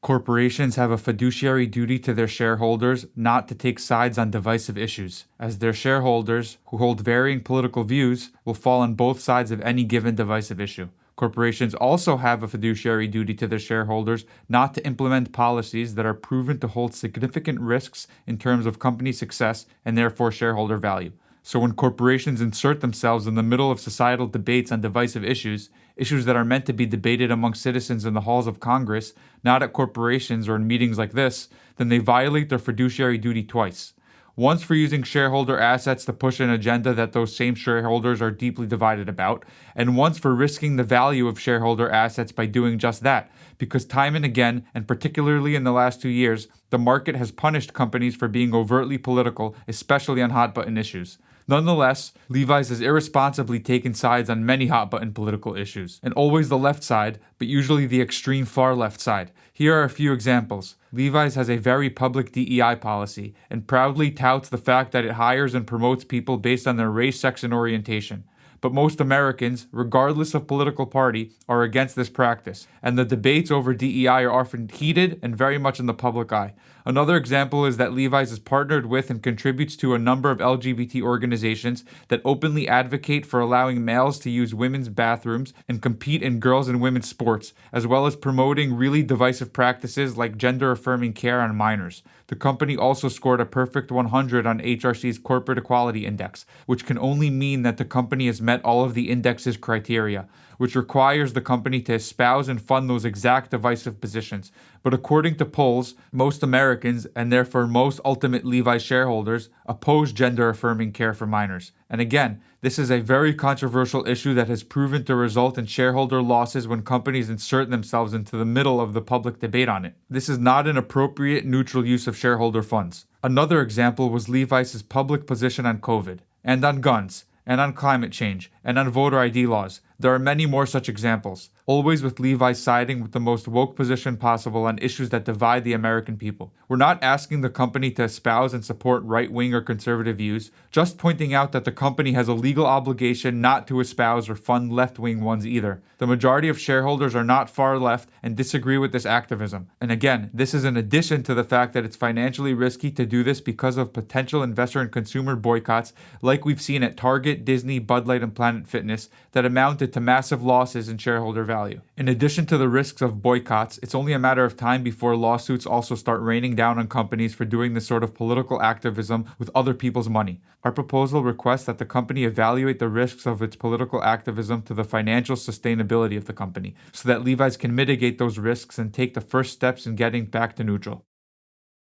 Corporations have a fiduciary duty to their shareholders not to take sides on divisive issues, as their shareholders, who hold varying political views, will fall on both sides of any given divisive issue. Corporations also have a fiduciary duty to their shareholders not to implement policies that are proven to hold significant risks in terms of company success and therefore shareholder value. So when corporations insert themselves in the middle of societal debates on divisive issues that are meant to be debated among citizens in the halls of Congress, not at corporations or in meetings like this, then they violate their fiduciary duty twice. Once for using shareholder assets to push an agenda that those same shareholders are deeply divided about, and once for risking the value of shareholder assets by doing just that, because time and again, and particularly in the last 2 years, the market has punished companies for being overtly political, especially on hot-button issues. Nonetheless, Levi's has irresponsibly taken sides on many hot-button political issues, and always the left side, but usually the extreme far left side. Here are a few examples. Levi's has a very public DEI policy, and proudly touts the fact that it hires and promotes people based on their race, sex, and orientation. But most Americans, regardless of political party, are against this practice, and the debates over DEI are often heated and very much in the public eye. Another example is that Levi's is partnered with and contributes to a number of LGBT organizations that openly advocate for allowing males to use women's bathrooms and compete in girls' and women's sports, as well as promoting really divisive practices like gender-affirming care on minors. The company also scored a perfect 100 on HRC's Corporate Equality Index, which can only mean that the company has met all of the index's criteria, which requires the company to espouse and fund those exact divisive positions. But according to polls, most Americans, and therefore most ultimate Levi shareholders, oppose gender-affirming care for minors. And again, this is a very controversial issue that has proven to result in shareholder losses when companies insert themselves into the middle of the public debate on it. This is not an appropriate, neutral use of shareholder funds. Another example was Levi's public position on COVID, and on guns, and on climate change, and on voter ID laws. There are many more such examples, always with Levi siding with the most woke position possible on issues that divide the American people. We're not asking the company to espouse and support right-wing or conservative views, just pointing out that the company has a legal obligation not to espouse or fund left-wing ones either. The majority of shareholders are not far left and disagree with this activism. And again, this is in addition to the fact that it's financially risky to do this because of potential investor and consumer boycotts like we've seen at Target, Disney, Bud Light, and Planet Fitness that amounted to massive losses in shareholder value. In addition to the risks of boycotts, it's only a matter of time before lawsuits also start raining down on companies for doing this sort of political activism with other people's money. Our proposal requests that the company evaluate the risks of its political activism to the financial sustainability of the company, so that Levi's can mitigate those risks and take the first steps in getting back to neutral.